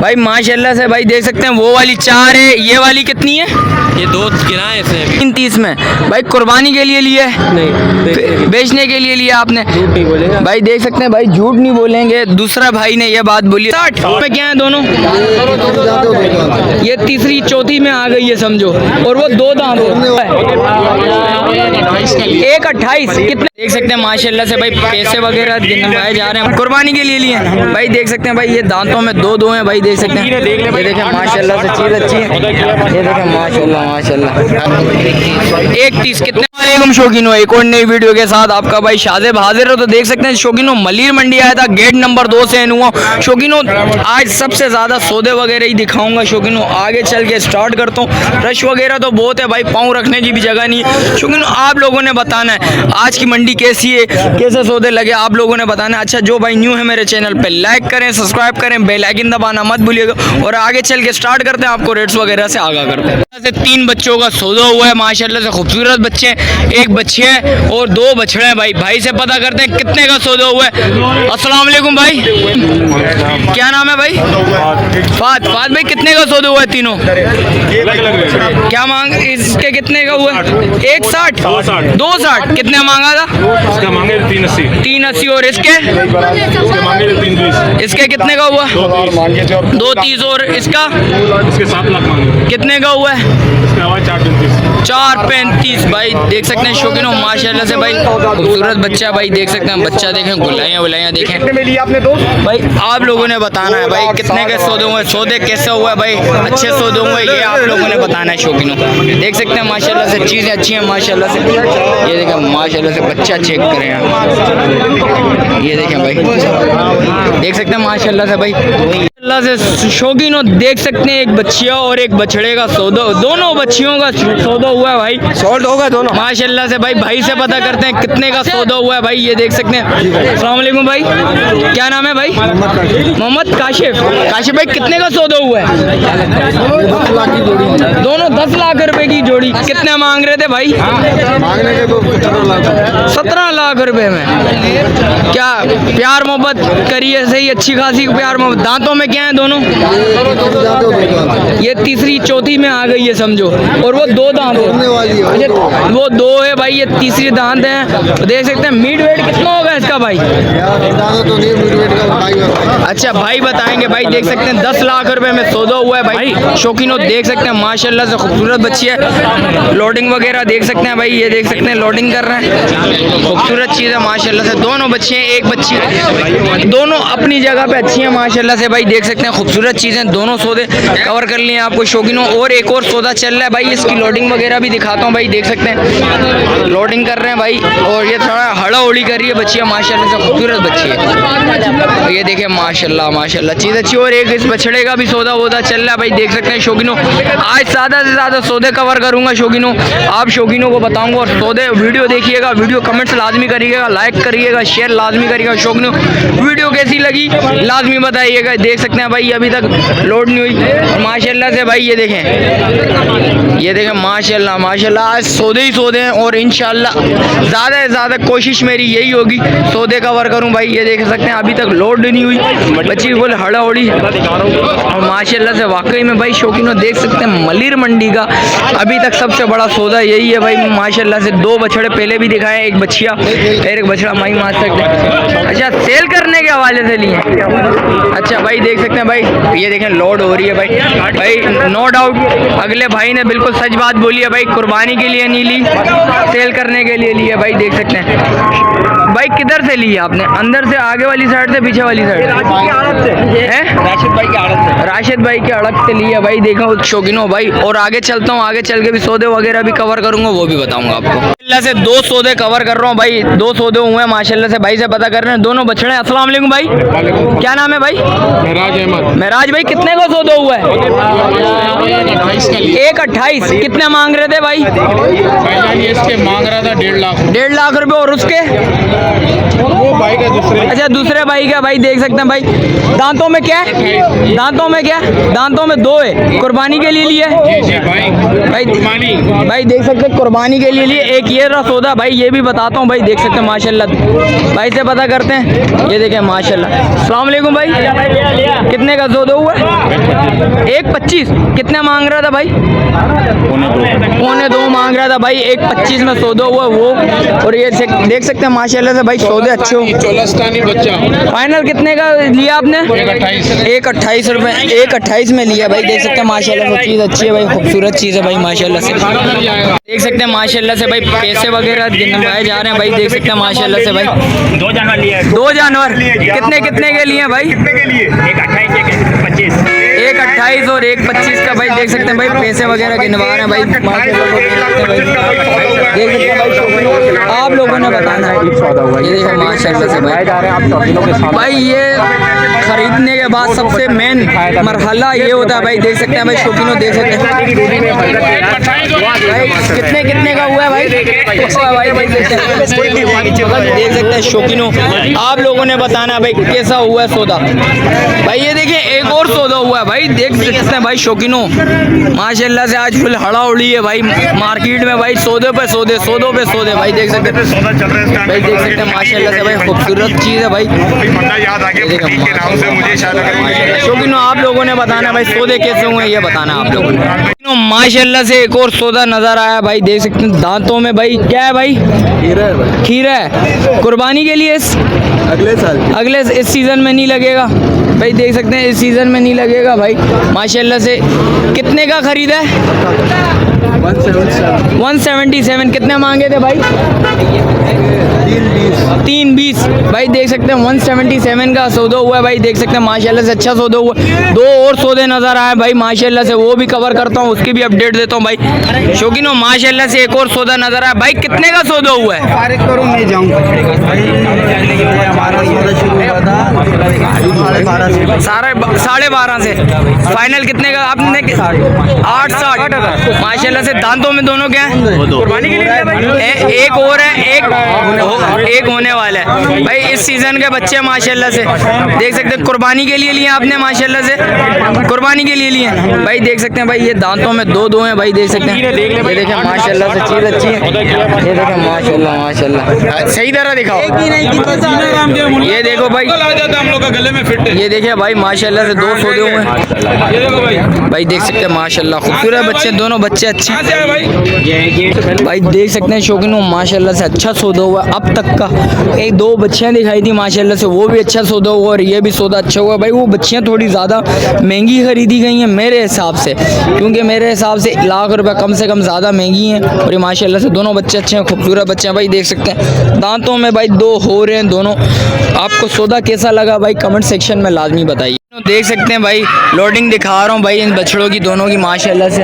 भाई माशाल्लाह से भाई देख सकते हैं वो वाली 4 है, ये वाली कितनी है? ये 2 किराए से 30 में। भाई कुर्बानी के लिए लिया है? नहीं, बेचने के लिए लिया आपने? झूठ नहीं बोलेगा भाई देख सकते हैं भाई झूठ नहीं बोलेंगे। दूसरा भाई ने ये बात बोली 60 में क्या है दोनों? ये तीसरी चौथी में आ गई है समझो, और वो 2 दांत है। 1.28 कितने देख सकते हैं माशाल्लाह से भाई पैसे वगैरह गिनवाए जा रहे हैं। कुर्बानी के लिए लिए हैं भाई देख सकते हैं भाई ये दांतों में 2 हैं भाई देख सकते हैं। ये देखें माशाल्लाह से चीज़ अच्छी है, ये देखें माशाल्लाह माशाल्लाह। 1.30 कितने? वालेकुम शौकीनो, एक और नई वीडियो के साथ आपका भाई शाज़ेब हाजिर हो। तो देख सकते हैं शौकीनो मलीर मंडी आया था, गेट नंबर 2 से हुआ। शौकीनो आज सबसे ज़्यादा सौदे वगैरह ही दिखाऊंगा शौकीनो, आगे चल के स्टार्ट करता हूँ। रश वगैरह तो बहुत है भाई, पाँव रखने की भी जगह नहीं है। शौकीनो आप लोगों ने बताना है आज की मंडी कैसी है, कैसे सौदे लगे, आप लोगों ने बताना है। अच्छा जो भाई न्यू है मेरे चैनल पे लाइक करें, सब्सक्राइब करें, बेल आइकन दबाना मत भूलिएगा। और आगे चल के स्टार्ट करते हैं, आपको रेट्स वगैरह से आगाह करते हैं। 3 बच्चों का सौदा हुआ है माशाल्लाह से, खूबसूरत बच्चे हैं, 1 बच्ची है और 2 बछड़े हैं। भाई से पता करते हैं कितने का सौदा हुआ है। अस्सलाम वालेकुम भाई, क्या नाम है भाई? फात भाई कितने का सौदा हुआ है तीनों? क्या मांग इसके कितने का हुआ? 160 260 कितने मांगा था? इसका मांगे 380 और इसके कितने का हुआ? 230 और इसका इसके 7 लाख मांगे। कितने का हुआ है? इसका आवाज 435 भाई देख सकते हैं शौकीनों माशाल्लाह से भाई खूबसूरत बच्चा भाई देख सकते हैं। बच्चा देखें, गुलाइयाँ देखें भाई, आप लोगों ने बताना है भाई कितने के सौदे हुए, सौदे कैसे हुआ है भाई, अच्छे सौदे हुए ये आप लोगों ने बताना है शौकीनों। देख सकते हैं माशाल्लाह से चीज़ें अच्छी हैं माशाल्लाह से। ये देखें माशाल्लाह से बच्चा चेक करें यहाँ, ये देखें भाई देख सकते हैं माशाल्लाह से भाई अल्लाह से शौकीनों देख सकते हैं। एक बच्चिया और एक बछड़े का सौदा, दोनों बच्चियों का सौदा हुआ है भाई, सॉल्ट होगा दोनों माशाल्लाह से। भाई से पता करते हैं कितने का सौदा हुआ है भाई, ये देख सकते हैं। अस्सलाम वालेकुम भाई, क्या नाम है भाई? मोहम्मद काशिफ भाई कितने का सौदा हुआ है? दोनों 10 लाख रुपए की जोड़ी। कितने मांग रहे थे भाई? 17 लाख रुपए में। क्या प्यार मोहब्बत करिए सही, अच्छी खासी प्यार मोहब्बत। दांतों में क्या है दोनों? ये तीसरी चौथी में आ गई है समझो, और वो 2 दांत है। वो 2 है भाई, ये तीसरी दांत है। तो देख सकते हैं मीट वेट कितना होगा इसका भाई? अच्छा भाई बताएंगे भाई। देख सकते हैं 10 लाख रुपए में सौदा हुआ है भाई। शौकीनों देख सकते हैं माशाल्लाह से खूबसूरत बच्ची है। लोडिंग वगैरह देख सकते हैं भाई, ये देख सकते हैं लोडिंग कर रहे हैं, खूबसूरत चीज़ है माशाल्लाह से। दोनों बच्चे हैं, एक बच्ची, दोनों अपनी जगह पे अच्छी है माशाल्लाह से भाई देख सकते हैं खूबसूरत चीज़ें। दोनों सौदे कवर कर लिए आपको शौकीनों। और एक और सौदा चल रहा है भाई, इसकी लोडिंग वगैरह भी दिखाता हूँ भाई। देख सकते हैं लोडिंग कर रहे हैं भाई, और ये थोड़ा हड़ा उड़ी कर रही है बच्चियाँ माशाल्लाह से, खूबसूरत बच्ची है। ये देखें माशाल्लाह माशाल्लाह चीज़ अच्छी। और एक इस बछड़े का भी सौदा वोदा चल रहा है भाई देख सकते हैं शौकीनों। आज ज़्यादा से ज़्यादा सौदे कवर करूँगा शौकीनों, आप शौकीनों को बताऊँगा। और सौदे वीडियो देखिएगा, वीडियो कमेंट्स लाजमी करिएगा, लाइक करिएगा, शेयर लाजमी करिएगा शौकीनों। वीडियो कैसी लगी लाजमी बताइएगा। देख सकते हैं भाई अभी तक लोड नहीं हुई माशाल्लाह से भाई। ये देखें माशाल्लाह माशाल्लाह आज सौदे ही सौदे हैं, और इंशाल्लाह ज़्यादा से ज़्यादा कोशिश मेरी यही होगी सौदे कवर करूं भाई। ये देख सकते हैं अभी तक लोड नहीं हुई बच्ची, बोले हड़ा उड़ी। और माशाल्लाह से वाकई में भाई शौकीनों देख सकते हैं मलीर मंडी का अभी तक सबसे बड़ा सौदा यही है भाई माशाल्लाह से। 2 बछड़े पहले भी दिखाए, एक बच्चिया एक बछड़ा माई मार सकते हैं। अच्छा सेल करने के हवाले से लिए? अच्छा भाई देख सकते हैं भाई, ये देखें लोड हो रही है भाई नो डाउट अगले भाई ने बिल्कुल सच बात बोली है भाई। कुर्बानी के लिए नहीं ली, सेल करने के लिए ली है भाई देख सकते हैं। भाई किधर से ली है आपने? अंदर से, आगे वाली साइड से, पीछे वाली साइड से? राशिद भाई के अड़क से ली है भाई देखो शौकीनों भाई। और आगे चलता हूँ, आगे चल के भी सौदे वगैरह भी कवर करूंगा, वो भी बताऊंगा आपको। माशाल्लाह से 2 सौदे कवर कर रहा हूँ भाई, 2 सौदे हुए हैं माशाल्लाह से। भाई से पता कर रहे हैं, दोनों बछड़े। अस्सलाम वालेकुम भाई, क्या नाम है भाई? महराज भाई कितने का सौदा हुआ है? 1.28 कितने मांग रहे थे भाई? इसके मांग रहा था 1.5 लाख रुपए। और उसके वो भाई का दूसरे, अच्छा दूसरे भाई का भाई देख सकते हैं भाई। दांतों में क्या है? दांतों में में क्या है? दांतों में दो है, कुर्बानी के लिए लिए जी भाई भाई कुर्बानी भाई देख सकते हैं कुर्बानी के लिए लिए। एक ये रहा सौदा भाई, ये भी बताता हूँ भाई, देख सकते हैं माशाल्लाह। भाई से पता करते हैं, ये देखें माशाल्लाह। अस्सलाम वालेकुम भाई, कितने का सौदा हुआ? 1.25। कितने मांग रहा था भाई? 1.25 मांग रहा था भाई। 1.25 में सौदा हुआ वो। और ये देख सकते हैं माशाल्लाह से भाई सौदे अच्छे हो। चोलस्तानी बच्चा फाइनल कितने का लिया आपने? 1.28 रुपये। 1.28 में लिया भाई। देख सकते हैं माशाल्लाह से चीज़ अच्छी है भाई, खूबसूरत चीज़ है भाई माशाल्लाह से। देख सकते हैं माशाल्लाह से भाई पैसे वगैरह गिनवाए जा रहे हैं भाई। देख सकते हैं माशाल्लाह से भाई 2 जानवर लिए हैं। 2 जानवर कितने कितने के लिए भाई? कितने के लिए? एक 28 एक 25। 1.28 और 1.25 का भाई। देख सकते हैं भाई पैसे वगैरह गिनवा रहे हैं भाई माशाल्लाह से। देख सकते हैं भाई आप लोगों ने बताना है। ये देखो माशाल्लाह से भाई। भाई ये खरीदने के बाद सबसे मेन मरहला ये होता है भाई। देख सकते हैं भाई शौकीनों, देख सकते हैं भाई कितने कितने का हुआ है भाई? भाई देख सकते हैं शौकीनों, आप लोगों ने बताना भाई कैसा हुआ है सौदा। भाई ये देखिए एक और सौदा हुआ है भाई। देख सकते हैं भाई शौकीनों माशाल्लाह से आज फुल हड़ा उड़ी है भाई मार्केट में भाई। सौदे पे सौदे, सौदों पे सौदे भाई। देख सकते हैं सौदा चल रहा है भाई, देख सकते हैं माशाल्लाह से भाई खूबसूरत चीज़ है भाई। बंदा याद आ गया के नाम से मुझे शायद शौकीनों आप लोगों ने बताना भाई सौदे कैसे हुए ये बताना आप लोगों ने। माशाल्लाह से एक और सौदा नजर आया भाई। देख सकते हैं दांतों में भाई क्या है भाई? खीरा है। कुर्बानी के लिए अगले इस सीज़न में नहीं लगेगा भाई। देख सकते हैं इस सीज़न में नहीं लगेगा भाई माशाल्लाह से। कितने का खरीदा है? 177। कितने मांगे थे भाई? 320 भाई। देख सकते हैं 177 का सौदा हुआ है भाई। देख सकते हैं माशाल्लाह से अच्छा सौदा हुआ। 2 और सौदे नज़र आए भाई माशाल्लाह से, वो भी कवर करता हूँ, उसकी भी अपडेट देता हूँ भाई शौकीनों। माशाल्लाह से एक और सौदा नज़र आया भाई। कितने का सौदा हुआ है? साढ़े 12.5 से फाइनल कितने का आपने? 860 माशाल्लाह से। दांतों में दोनों क्या है? कुर्बानी के लिए एक और है, एक होने वाला है भाई। इस सीजन के बच्चे माशाल्लाह से देख सकते हैं कुर्बानी के लिए लिए आपने माशाल्लाह से, कुर्बानी के लिए लिए भाई। देख सकते हैं भाई ये दांतों में दो हैं भाई। देख सकते हैं ये देखें माशाल्लाह से चीज़ अच्छी है। ये देखें माशाल्लाह माशाल्लाह सही तरह दिखाओ। ये देखो भाई हम लोग का गले में फिट है। ये देखिए भाई माशाल्लाह से 2 सौदे हुए हैं भाई। देख सकते हैं माशाल्लाह खूबसूरत बच्चे, दोनों बच्चे अच्छे भाई। देख सकते हैं शौकीनों माशाल्लाह से अच्छा सौदा हुआ अब तक का। 1-2 बच्चियाँ दिखाई थी माशाल्लाह से, वो भी अच्छा सौदा हुआ और ये भी सौदा अच्छा हुआ भाई। वो बच्चियाँ थोड़ी ज़्यादा महंगी खरीदी गई हैं मेरे हिसाब से, क्योंकि मेरे हिसाब से ₹1,00,000 कम से कम ज़्यादा महंगी हैं। और ये माशाल्लाह से दोनों बच्चे अच्छे हैं, खूबसूरत बच्चे हैं भाई। देख सकते हैं दांतों में भाई 2 हो रहे हैं दोनों। आपको सौदा कैसा लगा भाई कमेंट सेक्शन में लाजमी बताइए। देख सकते हैं भाई लोडिंग दिखा रहा हूँ भाई इन बछड़ों की, दोनों की माशाल्लाह से।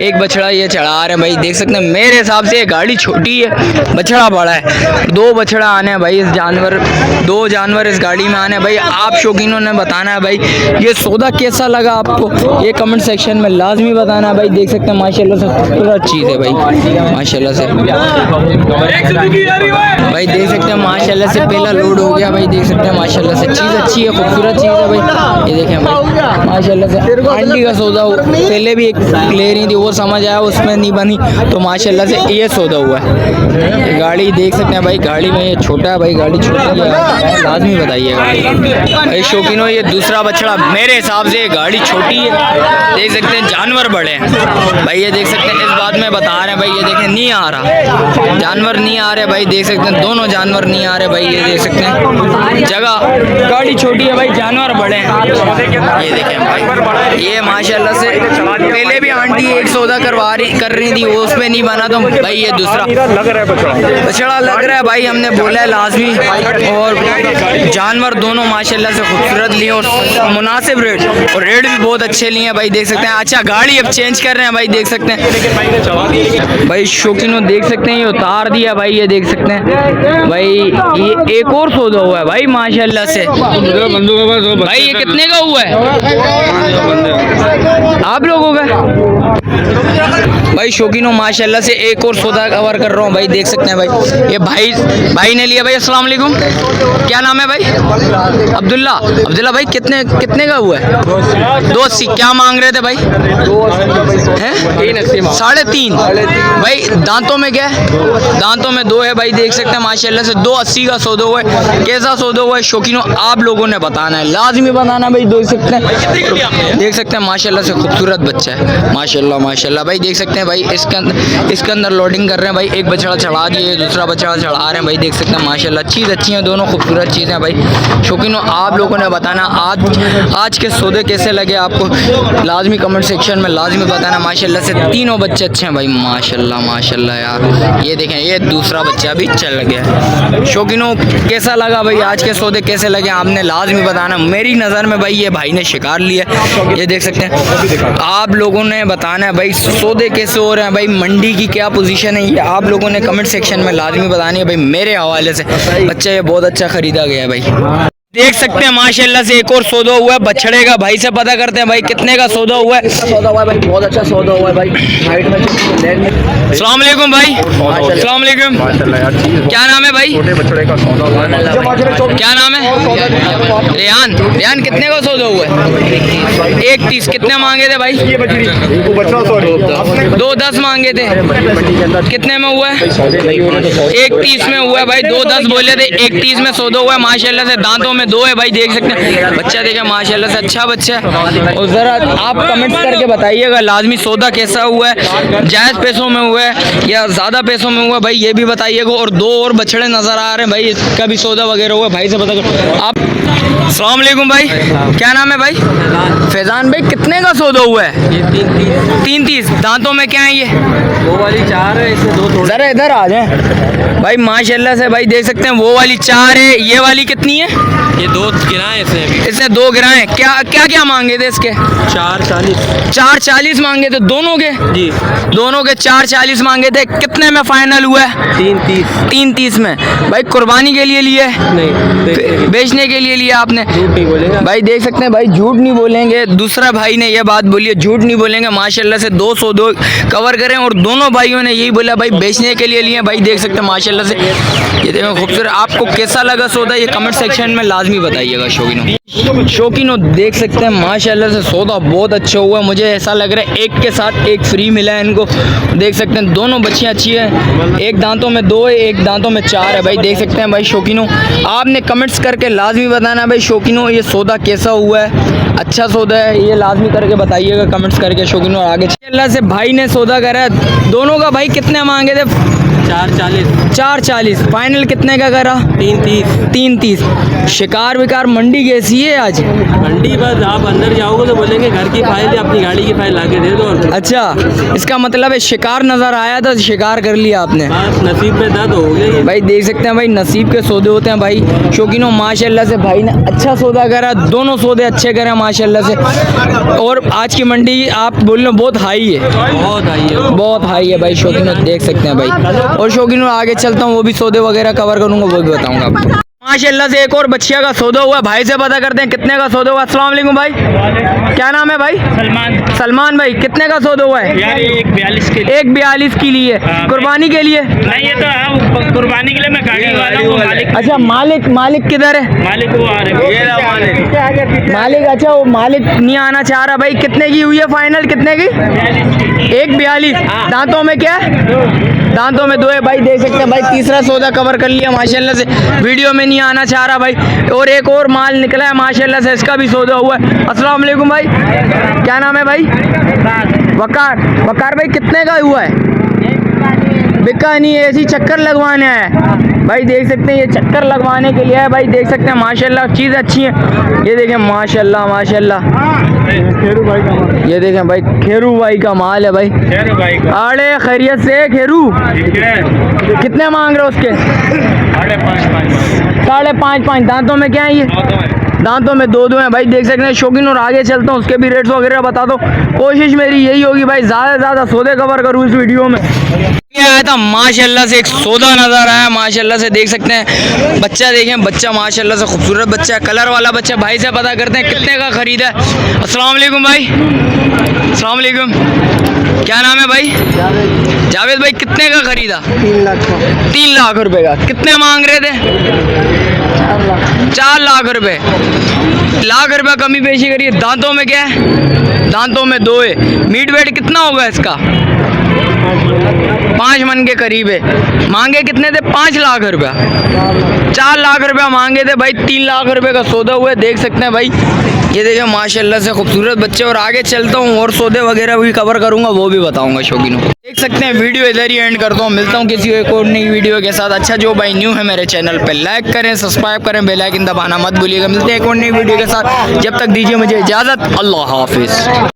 एक बछड़ा ये चढ़ा रहे हैं भाई। देख सकते हैं मेरे हिसाब से ये गाड़ी छोटी है, बछड़ा बड़ा है। 2 बछड़ा आने हैं भाई इस जानवर, 2 जानवर इस गाड़ी में आने हैं भाई। आप शौकीनों ने बताना है भाई ये सौदा कैसा लगा आपको, ये कमेंट सेक्शन में लाजमी बताना है भाई। देख सकते हैं माशाल्लाह से खूबसूरत चीज़ है भाई माशाल्लाह से भाई। देख सकते हैं माशाल्लाह से पहला लोड हो गया भाई। देख सकते हैं माशाल्लाह से चीज़ अच्छी है, खूबसूरत चीज़ है भाई। ये देखें भाई माशाल्लाह से अंडी का सौदा पहले भी एक ले रही थी, वो समझ आया उसमें नहीं बनी, तो माशाल्लाह से ये सौदा हुआ है। ये गाड़ी देख सकते हैं भाई, गाड़ी में ये छोटा है भाई, गाड़ी छोटी है लाजमी बताइएगा भाई शौकीनों। ये दूसरा बछड़ा मेरे हिसाब से गाड़ी छोटी है। देख सकते हैं जानवर बड़े हैं भाई। ये देख सकते हैं इस बात में बता रहे हैं भाई। ये देखें नहीं आ रहा, जानवर नहीं आ रहे भाई। देख सकते हैं दोनों जानवर नहीं आ रहे भाई। ये देख सकते हैं जगह गाड़ी छोटी है भाई, जानवर बड़े हैं। ये देखें भाई ये माशाल्लाह से पहले भी आंटी एक सौदा कर रही थी, वो उसमें नहीं बना, तो भाई ये दूसरा बछड़ा लग रहा है भाई। हमने बोला है लाजमी। और जानवर दोनों माशाल्लाह से खूबसूरत लिए और मुनासिब रेट, और रेट भी बहुत अच्छे लिए भाई। देख सकते हैं अच्छा गाड़ी अब चेंज कर रहे हैं भाई। देख सकते हैं भाई शौकीनों, देख सकते हैं ये उतार दिया भाई। ये देख सकते हैं भाई ये एक और सौदा हुआ है भाई माशाल्लाह से भाई। ये कितने का हुआ है आप लोगों का? भाई शौकीनों माशाल्लाह से एक और सौदा कवर कर रहा हूँ भाई, देख सकते हैं भाई। ये भाई ने लिया भाई। अस्सलाम वालेकुम, क्या नाम है भाई? अब्दुल्ला। अब्दुल्ला भाई कितने का हुआ है? 280। क्या मांग रहे थे भाई? 3.5 भाई। दांतों में क्या है? दांतों में 2 है भाई, देख सकते हैं माशाल्लाह से। 280 का सौदा हुआ है। कैसा सौदा हुआ है शौकीनों आप लोगों ने बताना है, लाजमी बताना भाई। देख सकते हैं माशाल्लाह से खूबसूरत बच्चा है, माशाल्लाह माशाल्लाह भाई। देख सकते हैं भाई इसके अंदर लोडिंग कर रहे हैं भाई। एक बछड़ा चढ़ा दिए, दूसरा बछड़ा चढ़ा रहे हैं भाई, देख सकते हैं माशाल्लाह। चीज़ अच्छी है, दोनों खूबसूरत चीज़ें हैं भाई। शौकीनों आप लोगों ने बताना आज के सौदे कैसे लगे आपको, लाजमी कमेंट सेक्शन में लाजमी बताना। माशाल्लाह से तीनों बच्चे अच्छे हैं भाई, माशाल्लाह माशाल्लाह यार। ये देखें, ये दूसरा बच्चा भी चल गया। शौकीनों कैसा लगा भाई आज के सौदे कैसे लगे आपने लाजमी बताना। मेरी नज़र में भाई ये भाई ने शिकार लिया, ये देख सकते हैं। आप लोगों ने बताना है भाई सौदे कैसे हो रहे हैं भाई, मंडी की क्या पोजीशन है, ये आप लोगों ने कमेंट सेक्शन में लाजमी बतानी है भाई। मेरे हवाले से बच्चा ये बहुत अच्छा ख़रीदा गया है भाई। देख सकते हैं माशाल्लाह से एक और सौदा हुआ है बछड़े का। भाई से पता करते हैं भाई कितने का सौदा हुआ है। सौदा हुआ है भाई, बहुत अच्छा सौदा हुआ है भाई। हाइट में अस्सलाम वालेकुम भाई। अस्सलाम वालेकुम, क्या नाम है भाई? बछड़े का सौदा हुआ है। क्या नाम है? रेहान। रेहान कितने का सौदा हुआ है? 1.30। कितने मांगे थे भाई? 2.10 मांगे थे। कितने में हुआ है? 1.30 में हुआ है भाई। 2.10 बोले थे, 1.30 में सौदा हुआ है माशाल्लाह से। दांतों में 2 है भाई, देख सकते हैं। बच्चा देखें माशाल्लाह से अच्छा बच्चा है। और ज़रा आप कमेंट्स करके बताइएगा लाजमी सौदा कैसा हुआ है, जायज़ पैसों में हुआ है या ज़्यादा पैसों में हुआ भाई, ये भी बताइएगा। और 2 और बछड़े नज़र आ रहे हैं भाई, इसका भी सौदा वगैरह हुआ भाई से पता करो आप। अस्सलाम वालेकुम भाई, क्या नाम है भाई? फैज़ान भाई कितने का सौदा हुआ है? 3.30। दांतों में क्या है ये? वो वाली 4 है, इससे 2 ज़रा इधर आ जाए भाई, माशाल्लाह से भाई देख सकते हैं। वो वाली 4 है, ये वाली कितनी है? ये 2 गिराए इसने अभी। इसने 2 गिराए। क्या मांगे थे इसके? 4.40। 4.40 मांगे थे दोनों के जी, दोनों के 4.40 मांगे थे। कितने में फाइनल हुआ है? 3.30 में भाई। कुर्बानी के लिए लिए? नहीं, बेचने के लिए लिया आपने? झूठ नहीं बोलेगा भाई देख सकते हैं भाई, झूठ नहीं बोलेंगे। दूसरा भाई ने ये बात बोली है, झूठ नहीं बोलेंगे। माशाल्लाह से 202 कवर करें। और दोनों भाइयों ने यही बोला भाई बेचने के लिए लिए भाई, देख सकते हैं माशाल्लाह से। ये देखो खूबसूरत। आपको कैसा लगा सौदा ये कमेंट सेक्शन में लाजमी बताइएगा शौकीनों। देख सकते हैं माशाल्लाह से सौदा बहुत अच्छा हुआ है। मुझे ऐसा लग रहा है एक के साथ एक फ्री मिला है इनको। देख सकते हैं दोनों बच्चियाँ अच्छी हैं। एक दांतों में 2 है, एक दांतों में 4 है भाई, देख सकते हैं भाई शौकीनों। आपने कमेंट्स करके लाजमी बताना भाई शौकीनों ये सौदा कैसा हुआ है, अच्छा सौदा है ये लाजमी करके बताइएगा कमेंट्स करके शौकीनों। आगे अल्लाह से भाई ने सौदा करा है दोनों का। भाई कितने मांगे थे? 4.40। फाइनल कितने का करा? 3.30। शिकार विकार मंडी कैसी है आज? मंडी बस आप अंदर जाओगे तो बोलेंगे घर की फाइल या अपनी गाड़ी की फाइल लाके दे दो। अच्छा, इसका मतलब है शिकार नज़र आया था, शिकार कर लिया आपने। बस नसीब में था तो हो गया ये। भाई देख सकते हैं भाई नसीब के सौदे होते हैं भाई शौकीनों। माशाल्लाह से भाई ने अच्छा सौदा करा, दोनों सौदे अच्छे करे माशाल्लाह से। और आज की मंडी आप बोल रहे बहुत हाई है, बहुत हाई है भाई शौकीनों, देख सकते हैं भाई। और शौकीनों आगे चलता हूँ, वो भी सौदे वगैरह कवर करूँगा, वो भी बताऊँगा आपको। माशाल्लाह से एक और बच्चिया का सौदा हुआ। भाई से पता करते हैं कितने का सौदा हुआ। अस्सलाम वालेकुम भाई, क्या नाम है भाई? सलमान भाई कितने का सौदा हुआ है? यार 1.42 के लिए। 1.42 के लिए कुर्बानी के लिए? नहीं, ये तो कुर्बानी के लिए मैं गाड़ी वाला हूँ। मालिक, अच्छा मालिक किधर है? मालिक वो आ रहे। मालिक अच्छा वो मालिक नहीं आना चाह रहा भाई। कितने की हुई है फाइनल? कितने की? 1.42। दांतों में क्या है? दांतों में 2 है भाई, देख सकते हैं भाई। तीसरा सौदा कवर कर लिया माशाल्लाह से, वीडियो में नहीं आना चाह रहा भाई। और एक और माल निकला है माशाल्लाह से, इसका भी सौदा हुआ है। अस्सलाम वालेकुम भाई, क्या नाम है भाई? वकार भाई कितने का हुआ है? बिका नहीं है, ऐसी चक्कर लगवाने है भाई, देख सकते हैं ये चक्कर लगवाने के लिए है भाई, देख सकते हैं माशाल्लाह चीज़ अच्छी है। ये देखें माशाल्लाह माशाल्लाह, ये देखें भाई खेरू भाई का माल है भाई। अरे खैरियत से खेरू, कितने मांग रहे हो उसके? 5.5। दांतों में क्या है ये? दांतों में 2 हैं भाई, देख सकते हैं शौकीन। और आगे चलता हूँ उसके भी रेट्स वगैरह बता दो। कोशिश मेरी यही होगी भाई ज़्यादा से ज़्यादा सौदे कवर करूँ इस वीडियो में। ये आया था माशाल्लाह से एक सौदा नज़र आया माशाल्लाह से, देख सकते हैं बच्चा देखें, बच्चा माशाल्लाह से खूबसूरत बच्चा है, कलर वाला बच्चा। भाई से पता करते हैं कितने का ख़रीदा है। अस्सलाम वालेकुम भाई, अस्सलाम वालेकुम, क्या नाम है भाई? जावेद भाई, कितने का खरीदा? 3 लाख का। 3 लाख रुपए का। कितने मांग रहे थे? 4 लाख रुपए। लाख रुपए कमी पेशी करिए। दांतों में क्या है? दांतों में 2 है। मीट वेट कितना होगा इसका? 5 मन के करीब है। मांगे कितने थे? 5 लाख रुपया। 4 लाख रुपया मांगे थे भाई। 3 लाख रुपए का सौदा हुआ है, देख सकते हैं भाई। ये देखिए माशाल्लाह से खूबसूरत बच्चे। और आगे चलता हूँ और सौदे वगैरह भी कवर करूंगा, वो भी बताऊंगा शौकीनों। देख सकते हैं वीडियो इधर ही एंड करता हूँ। मिलता हूँ किसी एक और नई वीडियो के साथ। अच्छा, जो भाई न्यू है मेरे चैनल पे लाइक करें, सब्सक्राइब करें, बेल आइकन दबाना मत भूलिएगा। मिलते हैं एक और नई वीडियो के साथ। जब तक दीजिए मुझे इजाज़त। अल्लाह हाफिज़।